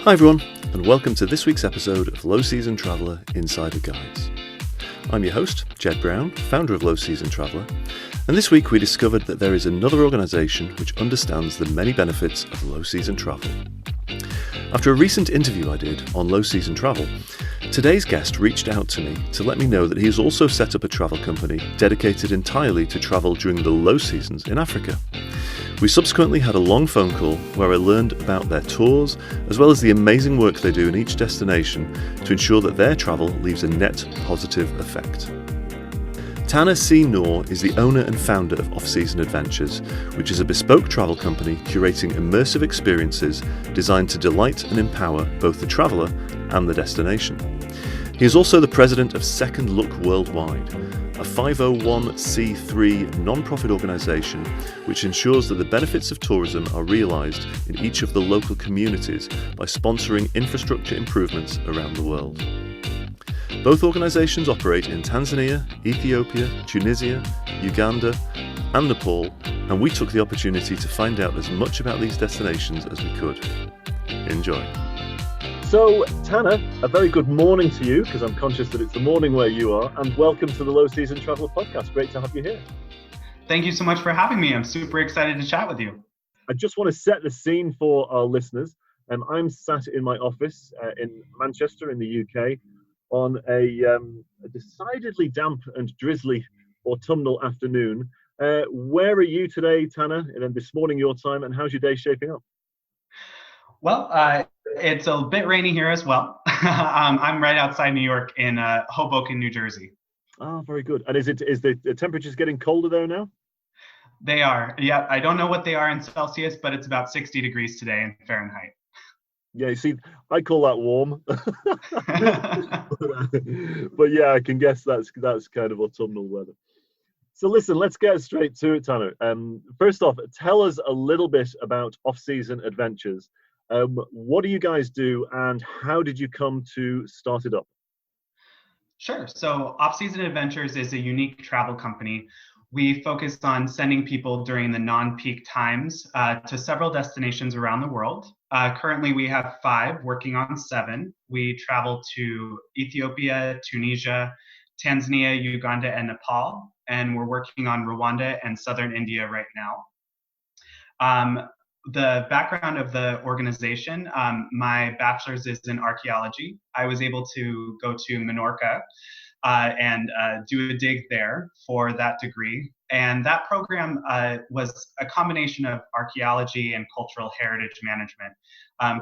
Hi everyone, and welcome to this week's episode of Low Season Traveller Insider Guides. I'm your host, Jed Brown, founder of Low Season Traveller, and this week we discovered that there is another organisation which understands the many benefits of low season travel. After a recent interview I did on low season travel, today's guest reached out to me to let me know that he has also set up a travel company dedicated entirely to travel during the low seasons in Africa. We subsequently had a long phone call where I learned about their tours as well as the amazing work they do in each destination to ensure that their travel leaves a net positive effect. Tanner C. Knorr is the owner and founder of Off-Season Adventures, which is a bespoke travel company curating immersive experiences designed to delight and empower both the traveller and the destination. He is also the president of Second Look Worldwide, a 501c3 non-profit organisation which ensures that the benefits of tourism are realised in each of the local communities by sponsoring infrastructure improvements around the world. Both organisations operate in Tanzania, Ethiopia, Tunisia, Uganda and Nepal, and we took the opportunity to find out as much about these destinations as we could. Enjoy. So, Tanner, a very good morning to you, because I'm conscious that it's the morning where you are, and welcome to the Low Season Traveller podcast. Great to have you here. Thank you so much for having me. I'm super excited to chat with you. I just want to set the scene for our listeners. I'm sat in my office in Manchester in the UK on a decidedly damp and drizzly autumnal afternoon. Where are you today, Tanner? And then this morning your time, and how's your day shaping up? Well, it's a bit rainy here as well. I'm right outside New York in Hoboken, New Jersey. Oh, very good. And is the temperatures getting colder there now? They are. Yeah, I don't know what they are in Celsius, but it's about 60 degrees today in Fahrenheit. Yeah, you see, I call that warm. But yeah, I can guess that's kind of autumnal weather. So listen, let's get straight to it, Tanner. First off, tell us a little bit about Off-Season Adventures. What do you guys do, and how did you come to start it up? Sure. So Off-Season Adventures is a unique travel company. We focus on sending people during the non-peak times to several destinations around the world. Currently, we have 5, working on 7. We travel to Ethiopia, Tunisia, Tanzania, Uganda, and Nepal, and we're working on Rwanda and southern India right now. The background of the organization, my bachelor's is in archaeology. I was able to go to Menorca and do a dig there for that degree. And that program was a combination of archaeology and cultural heritage management.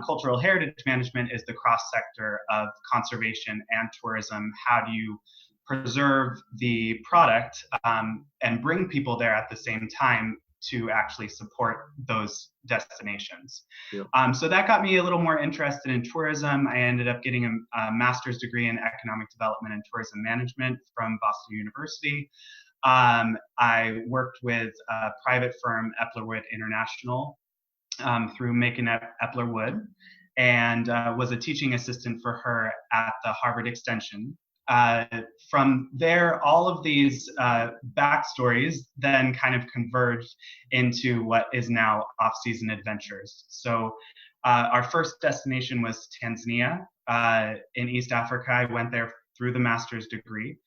Cultural heritage management is the cross sector of conservation and tourism. How do you preserve the product and bring people there at the same time to actually support those destinations. Yeah. So that got me a little more interested in tourism. I ended up getting a master's degree in economic development and tourism management from Boston University. I worked with a private firm, Eplerwood International, through Macon Eplerwood, and was a teaching assistant for her at the Harvard Extension. From there, all of these backstories then kind of converged into what is now Off-Season Adventures. So our first destination was Tanzania in East Africa. I went there through the master's degree.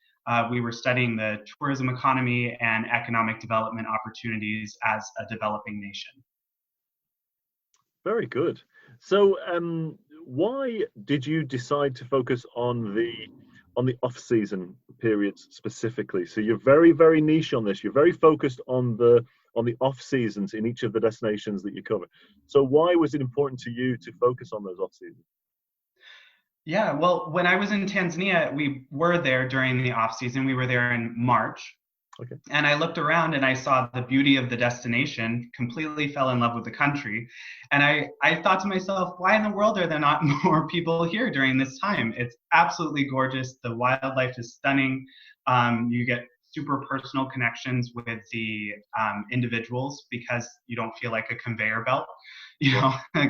We were studying the tourism economy and economic development opportunities as a developing nation. Very good. So why did you decide to focus on the off-season periods specifically? So you're very, very niche on this. You're very focused on the off seasons in each of the destinations that you cover. So why was it important to you to focus on those off seasons? Yeah, well, when I was in Tanzania, we were there during the off season. We were there in March. Okay. And I looked around and I saw the beauty of the destination, completely fell in love with the country. And I thought to myself, why in the world are there not more people here during this time? It's absolutely gorgeous. The wildlife is stunning. You get super personal connections with the individuals because you don't feel like a conveyor belt,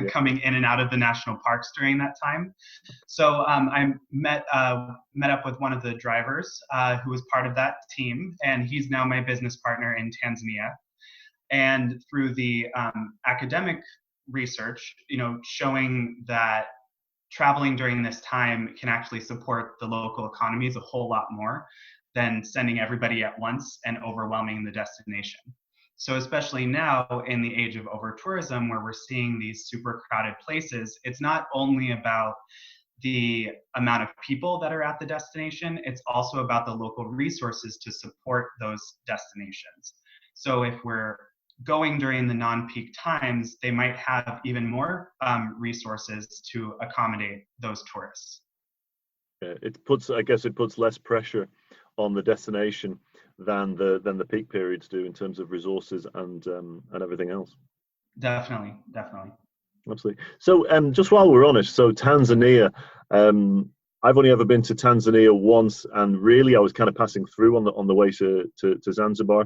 coming in and out of the national parks during that time. So I met up with one of the drivers who was part of that team, and he's now my business partner in Tanzania. And through the academic research, showing that traveling during this time can actually support the local economies a whole lot more than sending everybody at once and overwhelming the destination. So especially now in the age of over tourism, where we're seeing these super crowded places, it's not only about the amount of people that are at the destination, it's also about the local resources to support those destinations. So if we're going during the non-peak times, they might have even more resources to accommodate those tourists. Yeah, I guess it puts less pressure on the destination than the peak periods do in terms of resources and everything else. Definitely, definitely. Absolutely. So, just while we're on it, so Tanzania, I've only ever been to Tanzania once, and really, I was kind of passing through on the way to Zanzibar.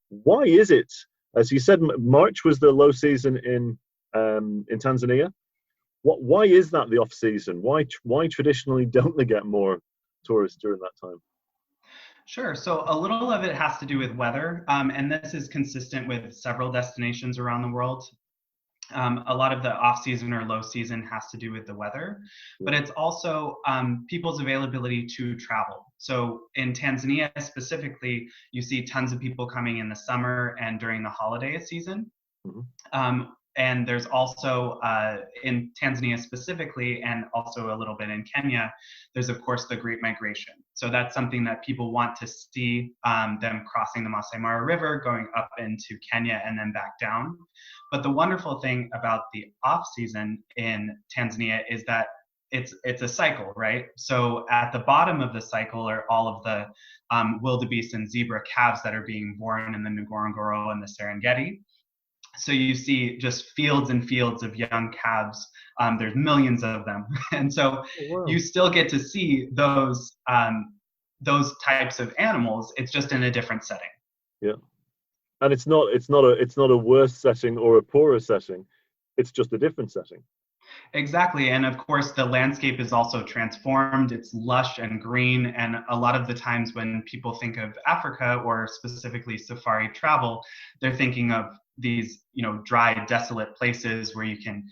Why is it, as you said, March was the low season in Tanzania? Why is that the off season? Why traditionally don't they get more tourists during that time? Sure. So a little of it has to do with weather, and this is consistent with several destinations around the world. A lot of the off season or low season has to do with the weather, but it's also people's availability to travel. So in Tanzania specifically, you see tons of people coming in the summer and during the holiday season. Mm-hmm. And there's also in Tanzania specifically, and also a little bit in Kenya, there's of course the Great Migration. So that's something that people want to see, them crossing the Masai Mara River, going up into Kenya and then back down. But the wonderful thing about the off season in Tanzania is that it's a cycle, right? So at the bottom of the cycle are all of the wildebeest and zebra calves that are being born in the Ngorongoro and the Serengeti. So you see just fields and fields of young calves. There's millions of them, and so you still get to see those types of animals. It's just in a different setting. Yeah, and it's not a worse setting or a poorer setting. It's just a different setting. Exactly. And of course, the landscape is also transformed. It's lush and green. And a lot of the times when people think of Africa or specifically safari travel, they're thinking of these, dry, desolate places where you can,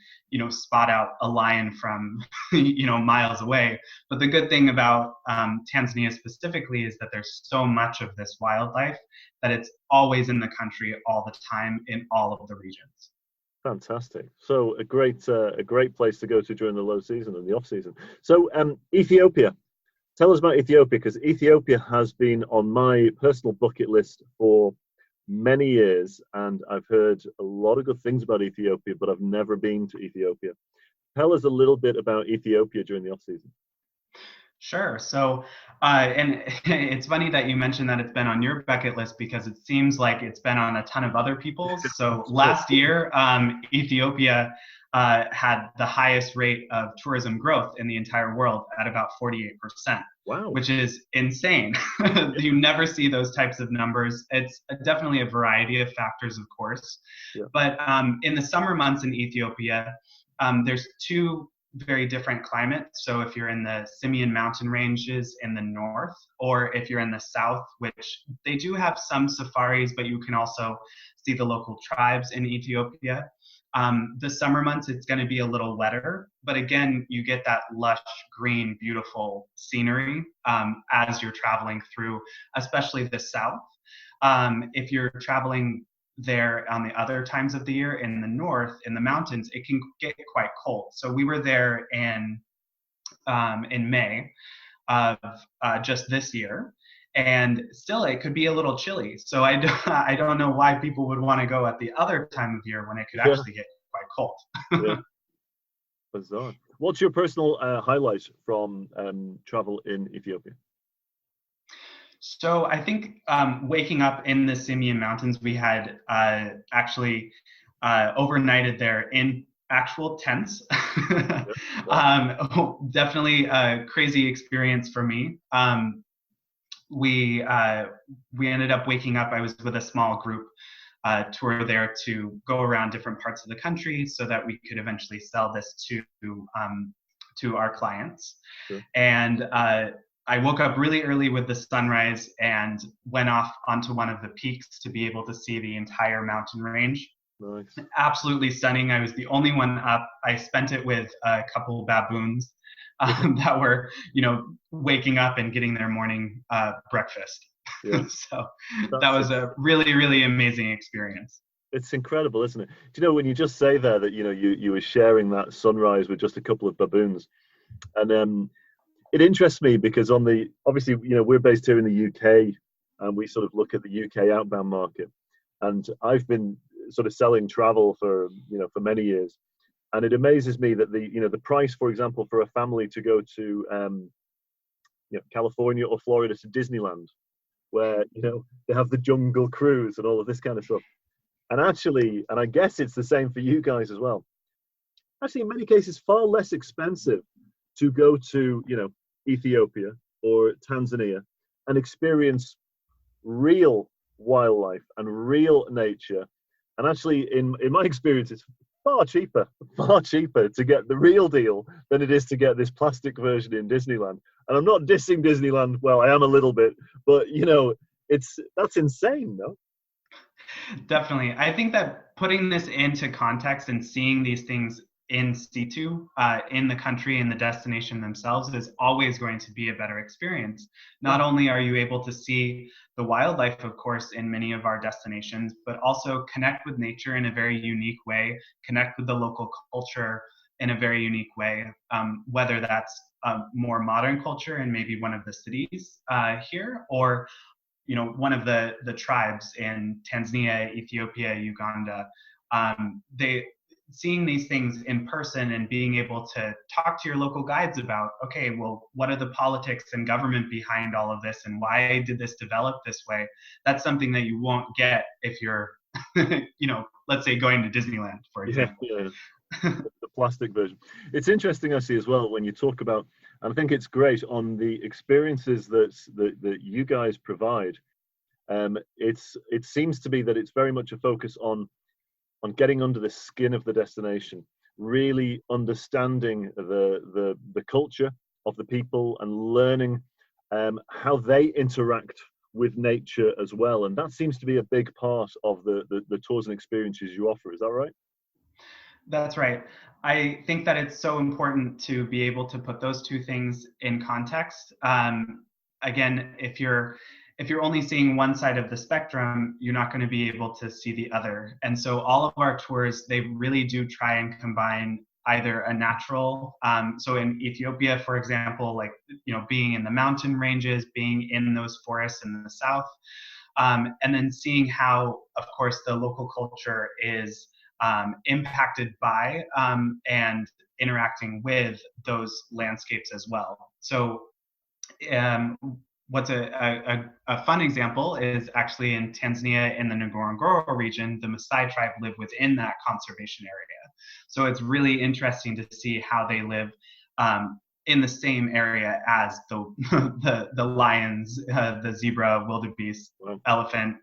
spot out a lion from, miles away. But the good thing about Tanzania specifically is that there's so much of this wildlife that it's always in the country all the time in all of the regions. Fantastic. So a great place to go to during the low season and the off season. So Ethiopia. Tell us about Ethiopia, because Ethiopia has been on my personal bucket list for many years, and I've heard a lot of good things about Ethiopia, but I've never been to Ethiopia. Tell us a little bit about Ethiopia during the off season. Sure. So, and it's funny that you mentioned that it's been on your bucket list because it seems like it's been on a ton of other people's. So last year, Ethiopia had the highest rate of tourism growth in the entire world at about 48%. Wow. Which is insane. You never see those types of numbers. It's definitely a variety of factors, of course. Yeah. But in the summer months in Ethiopia, there's two very different climates. So if you're in the Simien mountain ranges in the north, or if you're in the south, which they do have some safaris, but you can also see the local tribes in Ethiopia. The summer months, it's going to be a little wetter, but again, you get that lush, green, beautiful scenery as you're traveling through, especially the south. If you're traveling there on the other times of the year in the north, in the mountains, it can get quite cold. So we were there in May of just this year, and still it could be a little chilly. So I don't know why people would want to go at the other time of year when it could actually get quite cold. Yeah. Bizarre. What's your personal highlight from travel in Ethiopia? So I think waking up in the Simien Mountains, we had actually overnighted there in actual tents. Definitely a crazy experience for me. We ended up waking up. I was with a small group tour there to go around different parts of the country so that we could eventually sell this to our clients. Sure. And I woke up really early with the sunrise and went off onto one of the peaks to be able to see the entire mountain range. Nice. Absolutely stunning. I was the only one up. I spent it with a couple baboons that were, waking up and getting their morning breakfast. Yeah, So that that's was a really, really amazing experience. it's incredible, isn't it? Do you know when you just say there that you were sharing that sunrise with just a couple of baboons, and it interests me because on the obviously we're based here in the UK, and we sort of look at the UK outbound market, and I've been sort of selling travel for for many years, and it amazes me that the price, for example, for a family to go to California or Florida to Disneyland, where they have the jungle cruise and all of this kind of stuff. And actually, and I guess it's the same for you guys as well. Actually, in many cases, far less expensive to go to, Ethiopia or Tanzania and experience real wildlife and real nature. And actually, in my experience, it's far cheaper to get the real deal than it is to get this plastic version in Disneyland. And I'm not dissing Disneyland. Well, I am a little bit, but that's insane, no? Definitely. I think that putting this into context and seeing these things in situ, in the country, in the destination themselves, is always going to be a better experience. Not only are you able to see the wildlife, of course, in many of our destinations, but also connect with nature in a very unique way, connect with the local culture in a very unique way, whether that's more modern culture in maybe one of the cities here, or one of the tribes in Tanzania, Ethiopia, Uganda. They seeing these things in person and being able to talk to your local guides about, okay, well, what are the politics and government behind all of this, and why did this develop this way? That's something that you won't get if you're, let's say going to Disneyland, for example. Yeah. The plastic version. It's interesting, I see as well, when you talk about, and I think it's great on the experiences that you guys provide. It seems to be that it's very much a focus on getting under the skin of the destination, really understanding the culture of the people and learning how they interact with nature as well. And that seems to be a big part of the tours and experiences you offer. Is that right? That's right. I think that it's so important to be able to put those two things in context. Again, if you're only seeing one side of the spectrum, you're not going to be able to see the other. And so all of our tours, they really do try and combine either a natural, so in Ethiopia, for example, like, being in the mountain ranges, being in those forests in the south, and then seeing how, of course, the local culture is impacted by and interacting with those landscapes as well. So what's a fun example is actually in Tanzania, in the Ngorongoro region, the Maasai tribe live within that conservation area. So it's really interesting to see how they live in the same area as the lions, the zebra, wildebeest, elephant,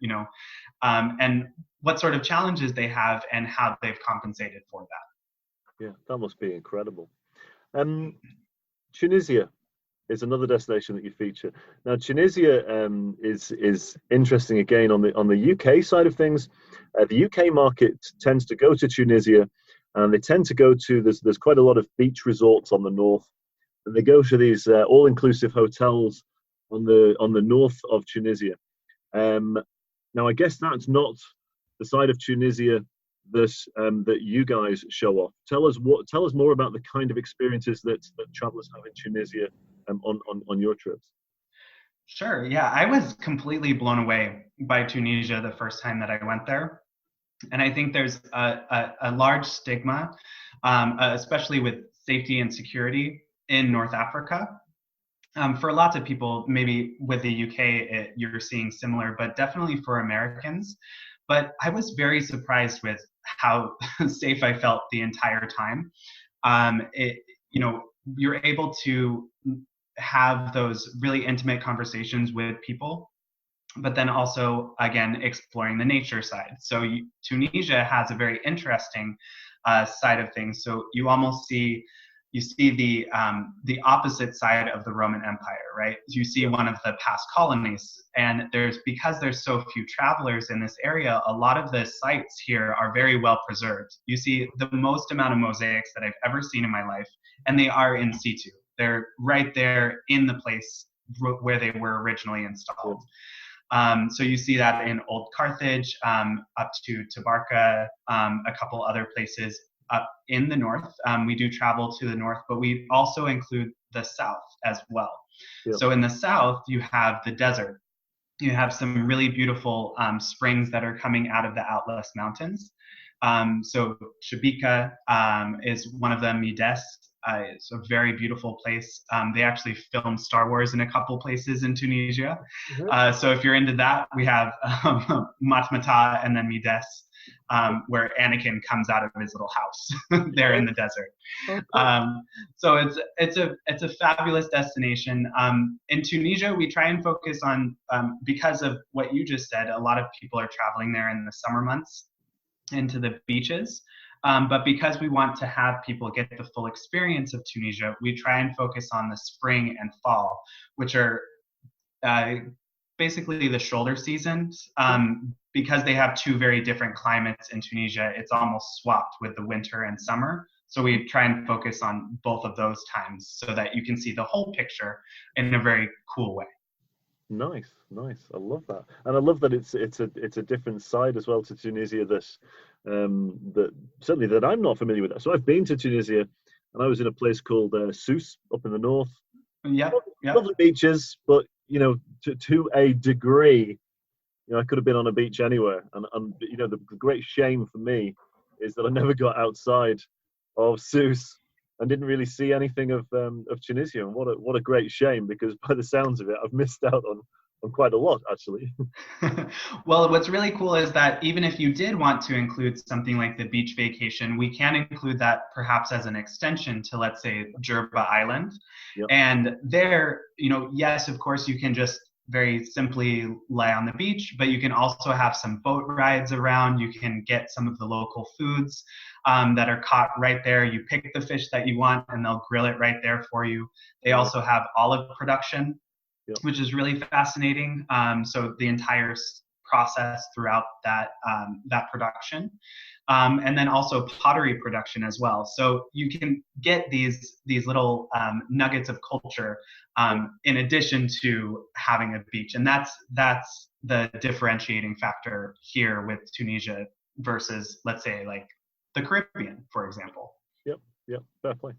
and what sort of challenges they have and how they've compensated for that. Yeah, that must be incredible. Tunisia is another destination that you feature. Now, Tunisia is interesting again on the UK side of things. The UK market tends to go to Tunisia, and they tend to go to there's quite a lot of beach resorts on the north, and they go to these all-inclusive hotels on the north of Tunisia. Now, I guess that's not the side of Tunisia that you guys show off. Tell us more about the kind of experiences that travelers have in Tunisia on your trips. Sure. Yeah, I was completely blown away by Tunisia the first time that I went there. And I think there's a large stigma, especially with safety and security in North Africa. For lots of people, maybe with the UK, you're seeing similar, but definitely for Americans. But I was very surprised with how safe I felt the entire time. You're able to have those really intimate conversations with people, but then also, again, exploring the nature side. So Tunisia has a very interesting side of things. So you almost see you see the opposite side of the Roman Empire, right? You see one of the past colonies, and because there's so few travelers in this area, a lot of the sites here are very well preserved. You see the most amount of mosaics that I've ever seen in my life, and they are in situ. They're right there in the place where they were originally installed. So you see that in Old Carthage, up to Tabarka, a couple other places up in the north. We do travel to the north, but we also include the south as well. So in the south, you have the desert. You have some really beautiful springs that are coming out of the Atlas Mountains. So Shabika is one of them. Mides, it's a very beautiful place. They actually filmed Star Wars in a couple places in Tunisia. So if you're into that, we have Matmata and then Mides, where Anakin comes out of his little house there in the desert. So it's a fabulous destination. In Tunisia, we try and focus on, because of what you just said, a lot of people are traveling there in the summer months into the beaches. But because we want to have people get the full experience of Tunisia, we try and focus on the spring and fall, which are basically the shoulder seasons. Because they have two very different climates in Tunisia, it's almost swapped with the winter and summer. So we try and focus on both of those times so that you can see the whole picture in a very cool way. Nice. I love that, and I love that it's a different side as well to Tunisia that certainly that I'm not familiar with. So I've been to Tunisia, and I was in a place called Sousse up in the north. Lovely beaches, but to a degree, I could have been on a beach anywhere, and the great shame for me is that I never got outside of Sousse and didn't really see anything of Tunisia. And what a great shame, because by the sounds of it, I've missed out on quite a lot, actually. Well, what's really cool is that even if you did want to include something like the beach vacation, we can include that perhaps as an extension to, let's say, Jerba Island. And there, yes, of course, you can just very simply lie on the beach, but you can also have some boat rides around. You can get some of the local foods that are caught right there. You pick the fish that you want, and they'll grill it right there for you. They also have olive production, which is really fascinating. So the entire process throughout that production, and then also pottery production as well. So you can get these little nuggets of culture in addition to having a beach, and that's the differentiating factor here with Tunisia versus, let's say, like the Caribbean, for example. Yep, fair play.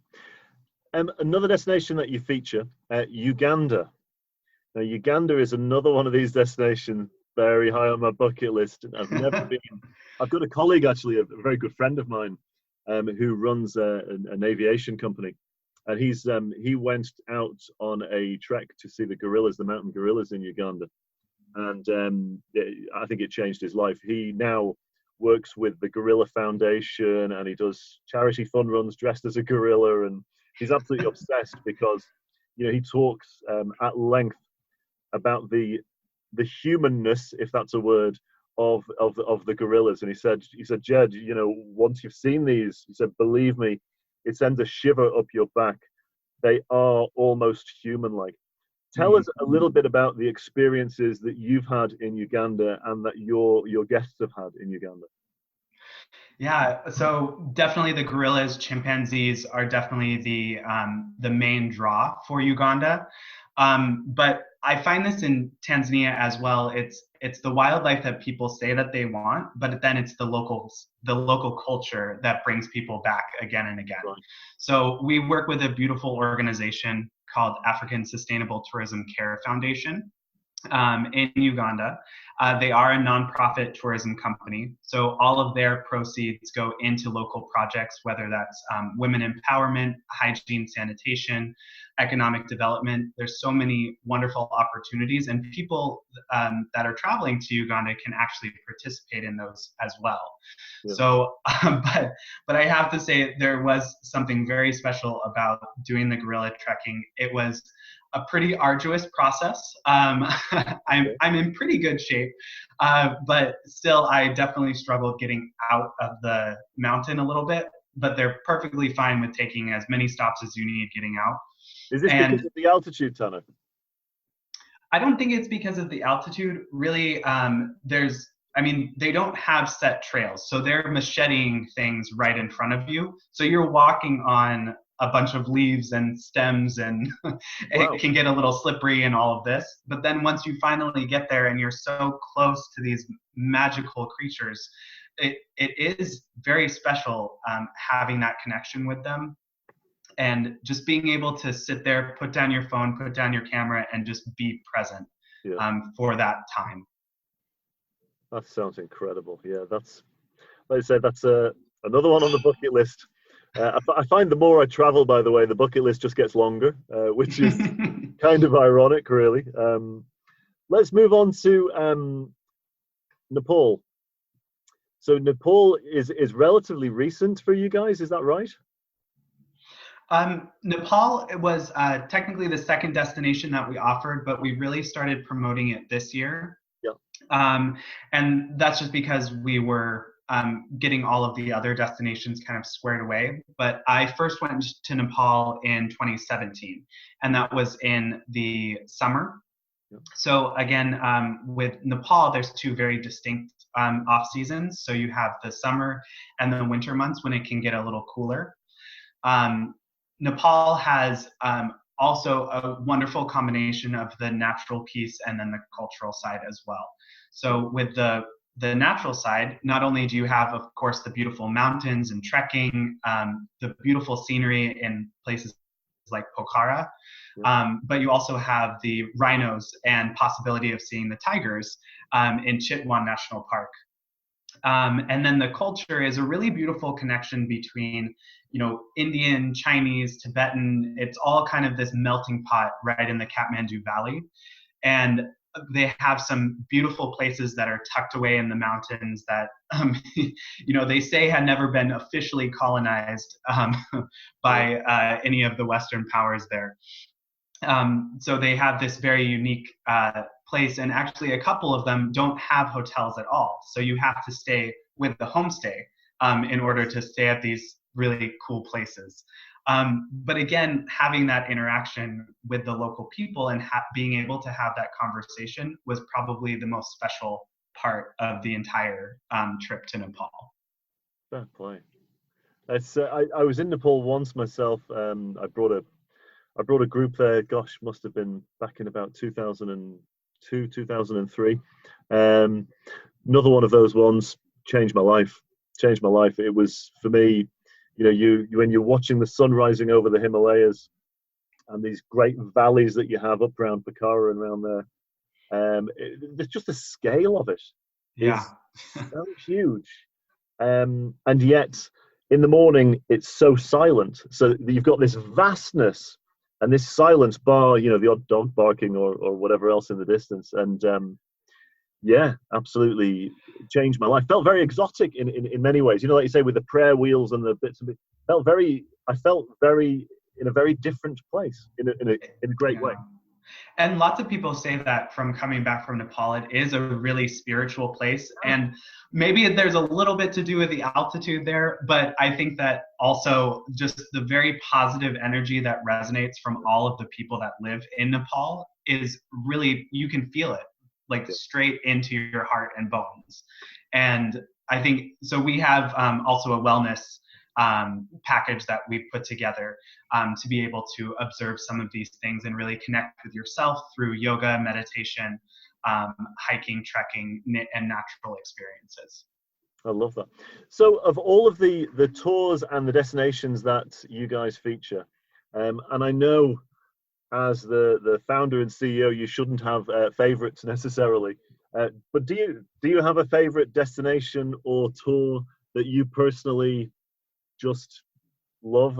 Another destination that you feature, Uganda. Now, Uganda is another one of these destinations very high on my bucket list. I've never been. I've got a colleague, actually, a very good friend of mine, who runs an aviation company, and he went out on a trek to see the gorillas, the mountain gorillas in Uganda, and I think it changed his life. He now works with the Gorilla Foundation, and he does charity fun runs dressed as a gorilla, and he's absolutely obsessed because he talks at length about the humanness, if that's a word, of the gorillas. And he said, Jed, once you've seen these, he said, believe me, it sends a shiver up your back. They are almost human-like. Tell us a little bit about the experiences that you've had in Uganda and that your guests have had in Uganda. Yeah, so definitely the gorillas, chimpanzees are definitely the main draw for Uganda. But I find this in Tanzania as well. It's the wildlife that people say that they want, but then it's the local culture that brings people back again and again. Right. So we work with a beautiful organization called African Sustainable Tourism Care Foundation in Uganda. They are a nonprofit tourism company, so all of their proceeds go into local projects, whether that's women empowerment, hygiene, sanitation, economic development. There's so many wonderful opportunities, and people that are traveling to Uganda can actually participate in those as well. Yeah. So, but I have to say there was something very special about doing the gorilla trekking. It was a pretty arduous process. I'm in pretty good shape, but still I definitely struggled getting out of the mountain a little bit. but they're perfectly fine with taking as many stops as you need getting out. Is this because of the altitude, Tanner? I don't think it's because of the altitude. Really, they don't have set trails. So they're macheting things right in front of you. So you're walking on a bunch of leaves and stems, and it can get a little slippery and all of this. But then once you finally get there and you're so close to these magical creatures, it is very special having that connection with them. And just being able to sit there, put down your phone, put down your camera, and just be present for that time. That sounds incredible. Yeah, that's, like I said, that's another one on the bucket list. I find the more I travel, by the way, the bucket list just gets longer, which is kind of ironic, really. Let's move on to Nepal. So Nepal is relatively recent for you guys, is that right? Nepal was technically the second destination that we offered, but we really started promoting it this year. Yeah. And that's just because we were getting all of the other destinations kind of squared away. But I first went to Nepal in 2017, and that was in the summer. Yeah. So again, with Nepal, there's two very distinct off seasons. So you have the summer and the winter months when it can get a little cooler. Nepal has also a wonderful combination of the natural piece and then the cultural side as well. So with the natural side, not only do you have, of course, the beautiful mountains and trekking, the beautiful scenery in places like Pokhara, but you also have the rhinos and possibility of seeing the tigers in Chitwan National Park. And then the culture is a really beautiful connection between, Indian, Chinese, Tibetan. It's all kind of this melting pot right in the Kathmandu Valley. And they have some beautiful places that are tucked away in the mountains that, they say had never been officially colonized by any of the Western powers there. So they have this very unique place, and actually a couple of them don't have hotels at all. So you have to stay with the homestay in order to stay at these really cool places. But again, having that interaction with the local people and being able to have that conversation was probably the most special part of the entire trip to Nepal. Fair play. I was in Nepal once myself. I brought a group there. Gosh, must have been back in about 2002, 2003. Another one of those ones changed my life. It was, for me, you when you're watching the sun rising over the Himalayas and these great valleys that you have up around Pokhara and around there, there's just the scale of it is so huge. And yet in the morning it's so silent. So you've got this vastness and this silence bar, the odd dog barking or whatever else in the distance. And absolutely changed my life. Felt very exotic in many ways. Like you say, with the prayer wheels and the bits of it. I felt very in a very different place in a great way. And lots of people say that from coming back from Nepal, it is a really spiritual place. And maybe there's a little bit to do with the altitude there, but I think that also just the very positive energy that resonates from all of the people that live in Nepal is really, you can feel it like straight into your heart and bones. And I think, so we have also a wellness package that we've put together to be able to observe some of these things and really connect with yourself through yoga, meditation, hiking, trekking, and natural experiences. I love that. So of all of the tours and the destinations that you guys feature, and I know as the founder and CEO, you shouldn't have favorites necessarily, but do you have a favorite destination or tour that you personally just love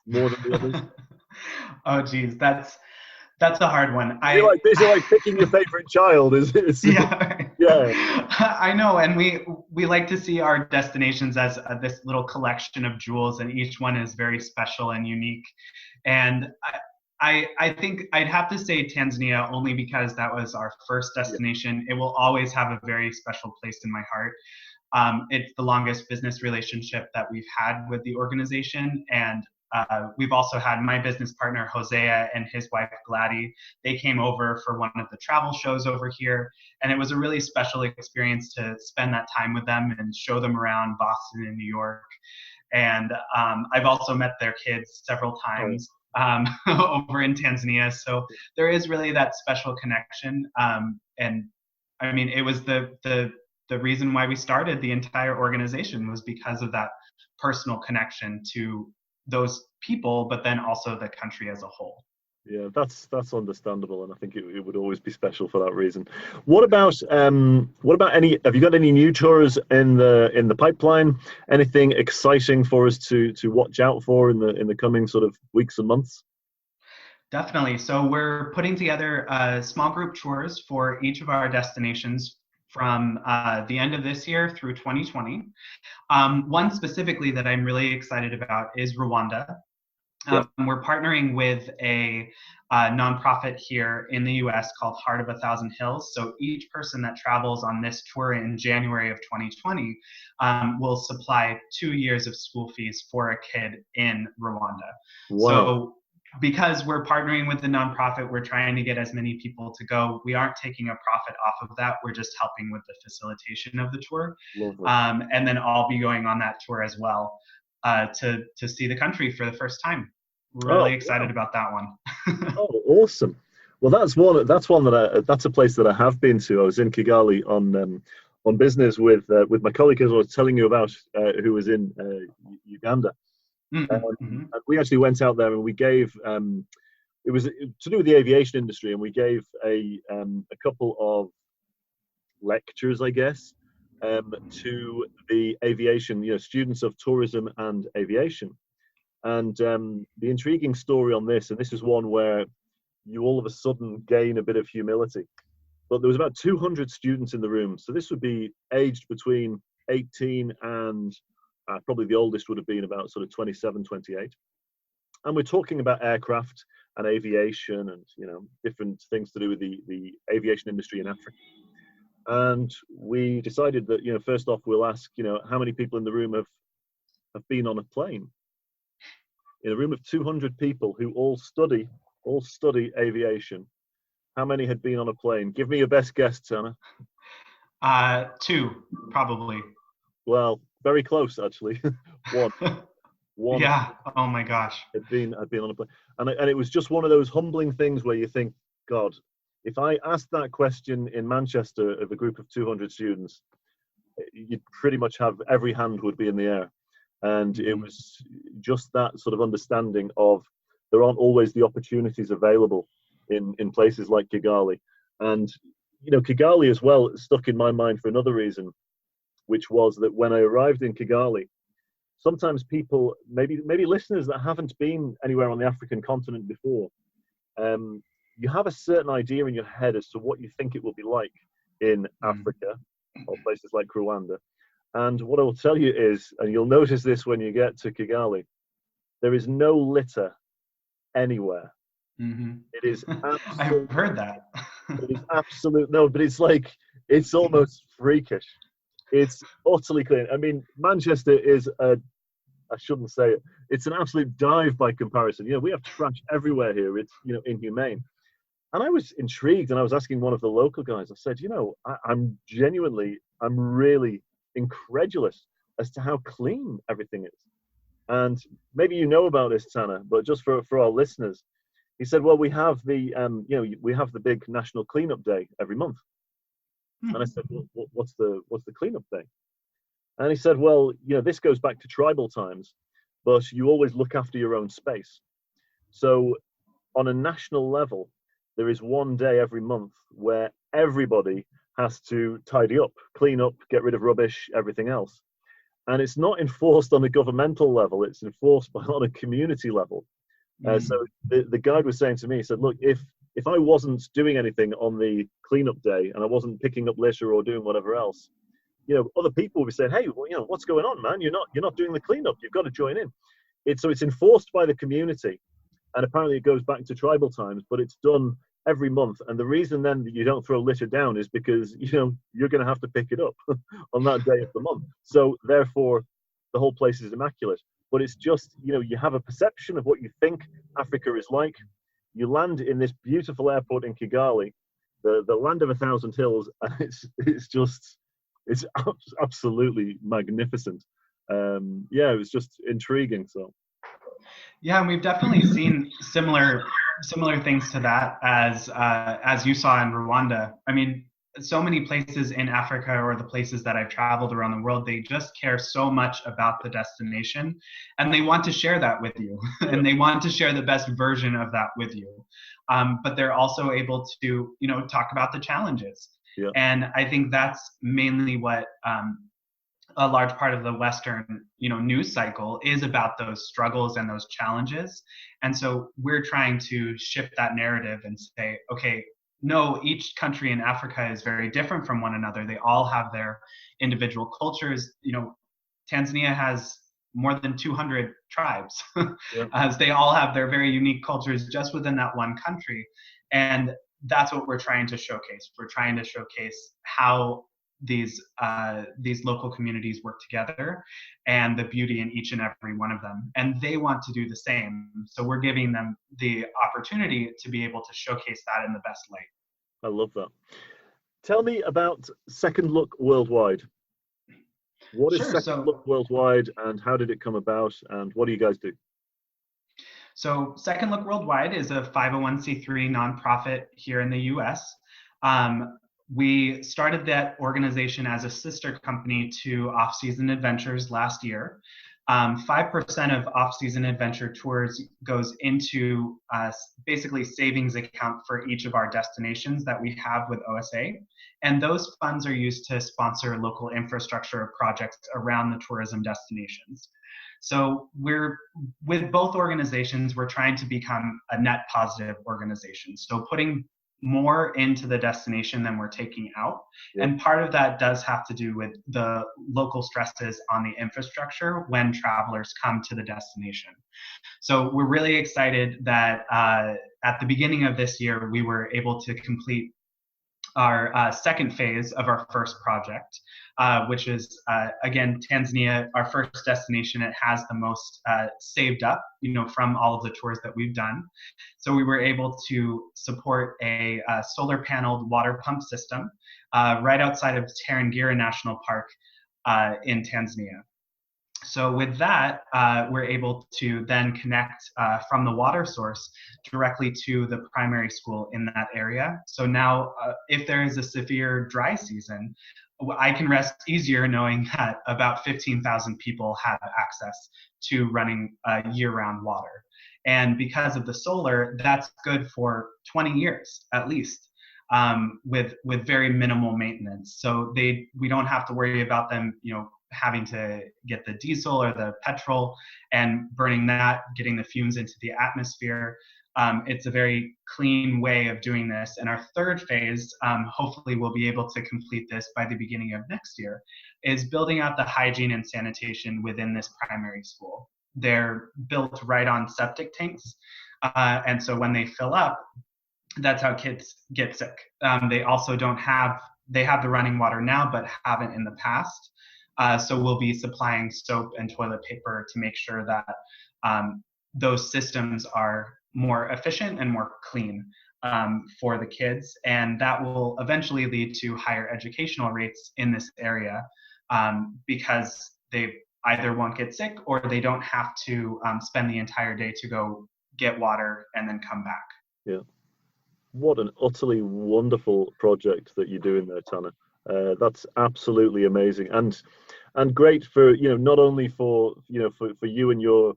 more than the others? Oh geez, that's a hard one. These are like picking your favorite child. Yeah. I know, and we like to see our destinations as this little collection of jewels, and each one is very special and unique. And I think I'd have to say Tanzania only because that was our first Yeah. destination. It will always have a very special place in my heart. It's the longest business relationship that we've had with the organization. And we've also had my business partner, Hosea, and his wife, Gladys. They came over for one of the travel shows over here. And it was a really special experience to spend that time with them and show them around Boston and New York. And I've also met their kids several times over in Tanzania. So there is really that special connection. And I mean, it was the reason why we started the entire organization was because of that personal connection to those people, but then also the country as a whole. Yeah, that's understandable, and I think it would always be special for that reason. What about any? Have you got any new tours in the pipeline? Anything exciting for us to watch out for in the coming sort of weeks and months? Definitely. So we're putting together small group tours for each of our destinations from the end of this year through 2020. One specifically that I'm really excited about is Rwanda. Yeah. We're partnering with a nonprofit here in the US called Heart of a Thousand Hills. So each person that travels on this tour in January of 2020 will supply 2 years of school fees for a kid in Rwanda. Wow. So because we're partnering with the nonprofit, we're trying to get as many people to go. We aren't taking a profit off of that. We're just helping with the facilitation of the tour. And then I'll be going on that tour as well to see the country for the first time. Really excited about that one. Oh, awesome! Well, that's one that's a place that I have been to. I was in Kigali on business with my colleague, as I was telling you about, who was in Uganda. And we actually went out there and we gave it was to do with the aviation industry, and we gave a couple of lectures, I guess, to the aviation, students of tourism and aviation. And the intriguing story on this, and this is one where you all of a sudden gain a bit of humility, but there was about 200 students in the room. So this would be aged between 18 and probably the oldest would have been about sort of 27, 28. And we're talking about aircraft and aviation and, different things to do with the aviation industry in Africa. And we decided that, first off, we'll ask, how many people in the room have been on a plane? In a room of 200 people who all study aviation, how many had been on a plane? Give me your best guess, Tanner. 2, probably. Well, very close, actually. One. Yeah. Oh my gosh. Had been on a plane, and it was just one of those humbling things where you think, God, if I asked that question in Manchester of a group of 200 students, you'd pretty much have every hand would be in the air. And it was just that sort of understanding of there aren't always the opportunities available in places like Kigali. And, Kigali as well stuck in my mind for another reason, which was that when I arrived in Kigali, sometimes people, maybe listeners that haven't been anywhere on the African continent before, you have a certain idea in your head as to what you think it will be like in Africa or places like Rwanda. And what I will tell you is, and you'll notice this when you get to Kigali, there is no litter anywhere. It is I've heard that. It is absolute, no, but it's almost freakish. It's utterly clean. I mean, Manchester is I shouldn't say it, it's an absolute dive by comparison. We have trash everywhere here. It's, inhumane. And I was intrigued, and I was asking one of the local guys, I said, I'm really incredulous as to how clean everything is. And maybe you know about this, Tanner, but just for our listeners, he said, well, we have we have the big National Cleanup Day every month. And I said, well, what's the cleanup day? And he said, well, this goes back to tribal times, but you always look after your own space. So on a national level, there is one day every month where everybody has to tidy up, clean up, get rid of rubbish, everything else. And it's not enforced on a governmental level, it's enforced on a community level. So the guide was saying to me, he said, look, if I wasn't doing anything on the cleanup day and I wasn't picking up litter or doing whatever else, other people would be saying, hey, well, what's going on, man? You're not doing the cleanup. You've got to join in. So it's enforced by the community. and apparently it goes back to tribal times, but it's done every month. And the reason then that you don't throw litter down is because you're going to have to pick it up on that day of the month. So therefore, the whole place is immaculate. But it's just you have a perception of what you think Africa is like. You land in this beautiful airport in Kigali, the land of 1,000 hills, and it's absolutely magnificent. Yeah, it was just intriguing. So yeah, and we've definitely seen similar things to that as you saw in Rwanda. I mean, so many places in Africa, or the places that I've traveled around the world, they just care so much about the destination, and they want to share that with you, and they want to share the best version of that with you. But they're also able to, talk about the challenges. Yeah. And I think that's mainly what a large part of the Western, news cycle is about, those struggles and those challenges. And so we're trying to shift that narrative and say, okay, no, each country in Africa is very different from one another. They all have their individual cultures. Tanzania has more than 200 tribes, as they all have their very unique cultures just within that one country. And that's what we're trying to showcase. We're trying to showcase how these local communities work together, and the beauty in each and every one of them. And they want to do the same. So we're giving them the opportunity to be able to showcase that in the best light. I love that. Tell me about Second Look Worldwide. What is Second Look Worldwide, and how did it come about, and what do you guys do? So Second Look Worldwide is a 501c3 nonprofit here in the US. We started that organization as a sister company to Off-Season Adventures last year. 5% of Off-Season Adventure tours goes into basically savings account for each of our destinations that we have with OSA. And those funds are used to sponsor local infrastructure projects around the tourism destinations. So with both organizations, we're trying to become a net positive organization. So putting more into the destination than we're taking out. Yep. And part of that does have to do with the local stresses on the infrastructure when travelers come to the destination. So we're really excited that at the beginning of this year, we were able to complete our second phase of our first project, which is, again, Tanzania, our first destination. It has the most saved up, from all of the tours that we've done. So we were able to support a solar paneled water pump system right outside of Tarangire National Park in Tanzania. So with that, we're able to then connect from the water source directly to the primary school in that area. So now if there is a severe dry season, I can rest easier knowing that about 15,000 people have access to running year-round water. And because of the solar, that's good for 20 years at least. With very minimal maintenance. So we don't have to worry about them, having to get the diesel or the petrol and burning that, getting the fumes into the atmosphere. It's a very clean way of doing this. And our third phase, hopefully we'll be able to complete this by the beginning of next year, is building out the hygiene and sanitation within this primary school. They're built right on septic tanks. And so when they fill up, that's how kids get sick. They also they have the running water now, but haven't in the past. So we'll be supplying soap and toilet paper to make sure that those systems are more efficient and more clean for the kids. And that will eventually lead to higher educational rates in this area because they either won't get sick or they don't have to spend the entire day to go get water and then come back. Yeah. What an utterly wonderful project that you're doing there, Tanner. That's absolutely amazing, and great for not only for for you and your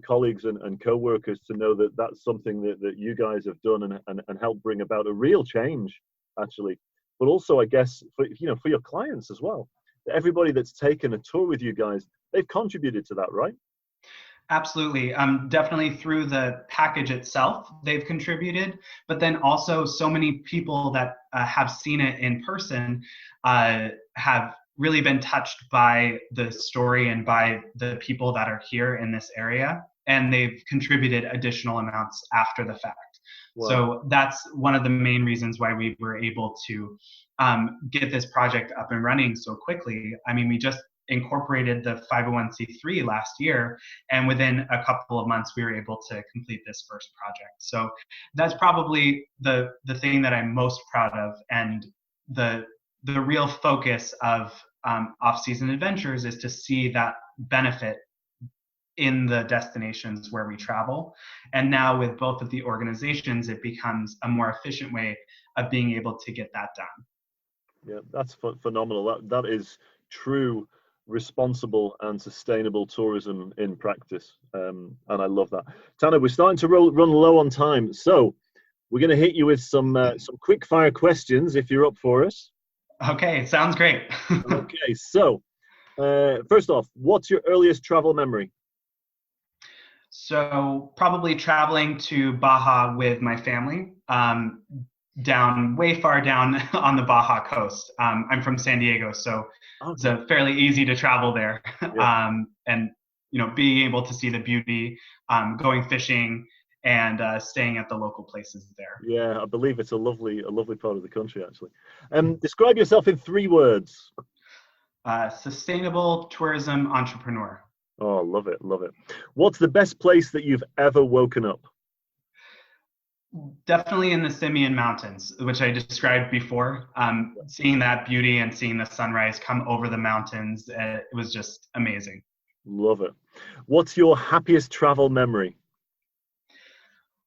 colleagues and co-workers to know that that's something that you guys have done and helped bring about a real change actually, but also I guess for your clients as well. Everybody that's taken a tour with you guys, they've contributed to that, right? Absolutely. Definitely through the package itself, they've contributed, but then also so many people that have seen it in person have really been touched by the story and by the people that are here in this area. and they've contributed additional amounts after the fact. Wow. So that's one of the main reasons why we were able to get this project up and running so quickly. I mean, we just incorporated the 501c3 last year, and within a couple of months we were able to complete this first project. So that's probably the thing that I'm most proud of, and the real focus of off-season adventures is to see that benefit in the destinations where we travel. And now with both of the organizations, it becomes a more efficient way of being able to get that done. Yeah, that's phenomenal. That is true responsible and sustainable tourism in practice, and I love that. Tanner, we're starting to run low on time, so we're going to hit you with some quick fire questions if you're up for it. Okay, sounds great. Okay, so first off, what's your earliest travel memory? So probably traveling to Baja with my family, down way far down on the Baja coast. I'm from San Diego, so it's fairly easy to travel there. Yeah. And being able to see the beauty, going fishing, and staying at the local places there. Yeah, I believe it's a lovely part of the country, actually. Describe yourself in 3 words. Sustainable tourism entrepreneur. Oh, love it. What's the best place that you've ever woken up? Definitely in the Simeon Mountains, which I described before. Seeing that beauty and seeing the sunrise come over the mountains, it was just amazing. Love it. What's your happiest travel memory?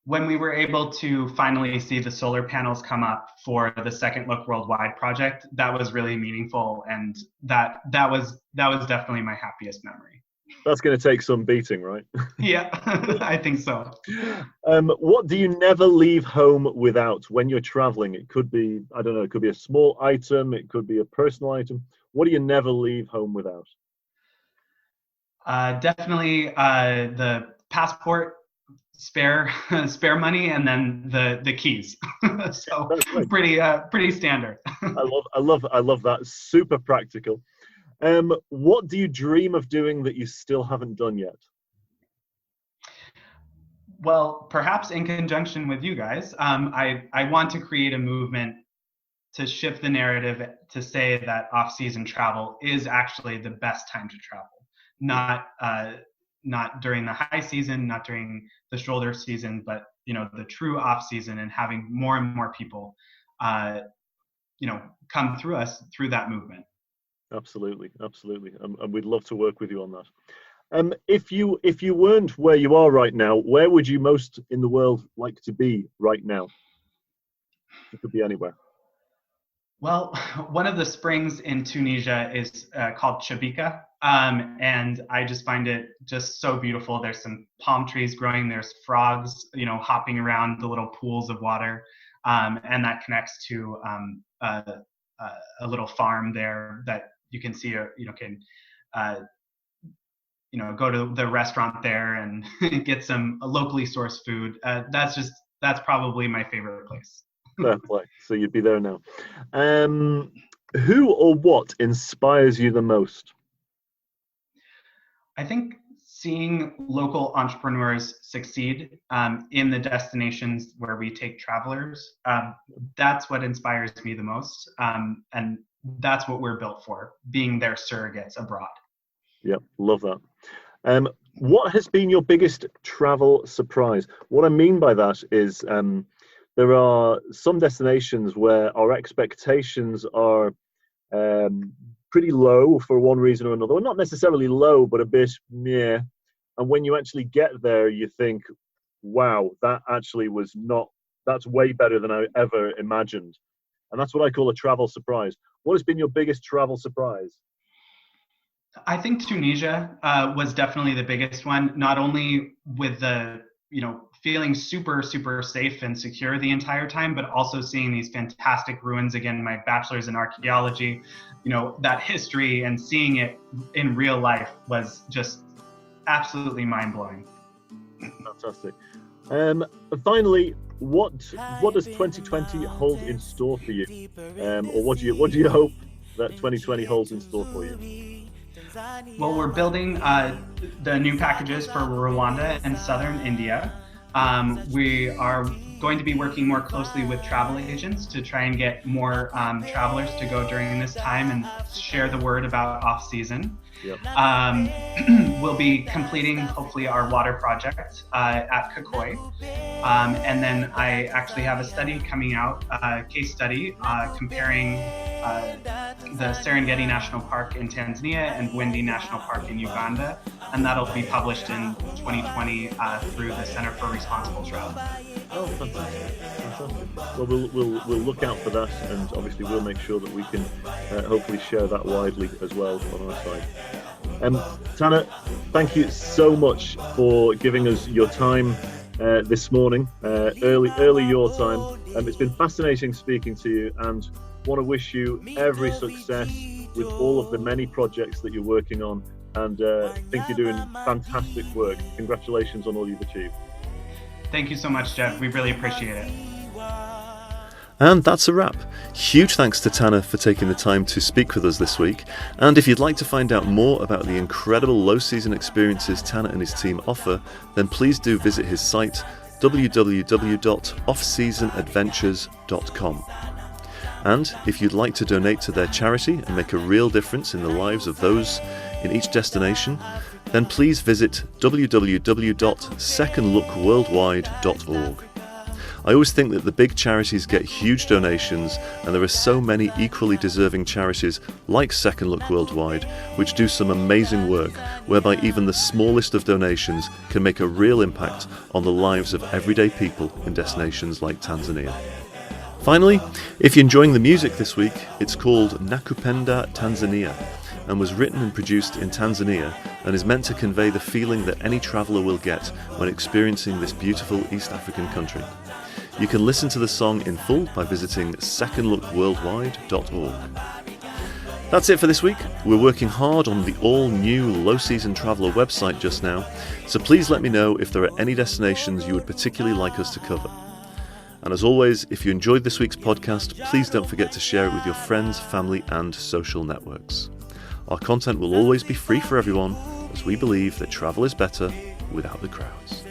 When we were able to finally see the solar panels come up for the Second Look Worldwide project, that was really meaningful, and that was definitely my happiest memory. That's going to take some beating, right? Yeah, I think so. What do you never leave home without when you're traveling? It could be, I don't know, it could be a small item, it could be a personal item. What do you never leave home without? Definitely the passport, spare money, and then the keys. So pretty standard. I love that. Super practical. What do you dream of doing that you still haven't done yet? Well, perhaps in conjunction with you guys, I want to create a movement to shift the narrative to say that off-season travel is actually the best time to travel, not during the high season, not during the shoulder season, but the true off-season, and having more and more people come through that movement. Absolutely. And we'd love to work with you on that. If you weren't where you are right now, where would you most in the world like to be right now? It could be anywhere. Well, one of the springs in Tunisia is called Chabika, and I just find it just so beautiful. There's some palm trees growing, there's frogs, hopping around the little pools of water, and that connects to a little farm there that you can see, go to the restaurant there and get some locally sourced food. That's probably my favorite place. Fair play. So you'd be there now. Who or what inspires you the most? I think seeing local entrepreneurs succeed in the destinations where we take travelers, that's what inspires me the most. And that's what we're built for, being their surrogates abroad. Yeah, love that. What has been your biggest travel surprise? What I mean by that is there are some destinations where our expectations are pretty low for one reason or another. Well, not necessarily low, but a bit meh. And when you actually get there, you think, wow, that actually that's way better than I ever imagined. And that's what I call a travel surprise. What has been your biggest travel surprise? I think Tunisia was definitely the biggest one, not only with the, feeling super, super safe and secure the entire time, but also seeing these fantastic ruins. Again, my bachelor's in archaeology, that history and seeing it in real life was just absolutely mind-blowing. Fantastic. Finally, what does 2020 hold in store for you? Or what do you hope that 2020 holds in store for you? Well, we're building the new packages for Rwanda and southern India. We are going to be working more closely with travel agents to try and get more travelers to go during this time and share the word about off-season. Yep. We'll be completing, hopefully, our water project at Kakoi. And then I actually have a study coming out, a case study comparing the Serengeti National Park in Tanzania and Bwindi National Park in Uganda. And that'll be published in 2020 through the Center for Responsible Travel. Oh, fantastic. Well, we'll look out for that, and obviously we'll make sure that we can hopefully share that widely as well on our side. Tanner, thank you so much for giving us your time this morning, early your time. It's been fascinating speaking to you, and want to wish you every success with all of the many projects that you're working on, and think you're doing fantastic work. Congratulations on all you've achieved. Thank you so much, Jeff. We really appreciate it. And that's a wrap. Huge thanks to Tanner for taking the time to speak with us this week. And if you'd like to find out more about the incredible low season experiences Tanner and his team offer, then please do visit his site www.offseasonadventures.com. And if you'd like to donate to their charity and make a real difference in the lives of those in each destination, then please visit www.secondlookworldwide.org. I always think that the big charities get huge donations, and there are so many equally deserving charities like Second Look Worldwide which do some amazing work, whereby even the smallest of donations can make a real impact on the lives of everyday people in destinations like Tanzania. Finally, if you're enjoying the music this week, it's called Nakupenda Tanzania, and was written and produced in Tanzania, and is meant to convey the feeling that any traveller will get when experiencing this beautiful East African country. You can listen to the song in full by visiting secondlookworldwide.org. That's it for this week. We're working hard on the all-new Low Season Traveller website just now, so please let me know if there are any destinations you would particularly like us to cover. And as always, if you enjoyed this week's podcast, please don't forget to share it with your friends, family, and social networks. Our content will always be free for everyone, as we believe that travel is better without the crowds.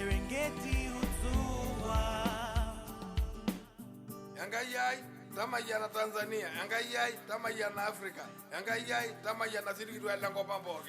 Tamayana Tanzania, Angayai, Tamayana Africa, Angayai, Tamayana Siri Lango Pambo.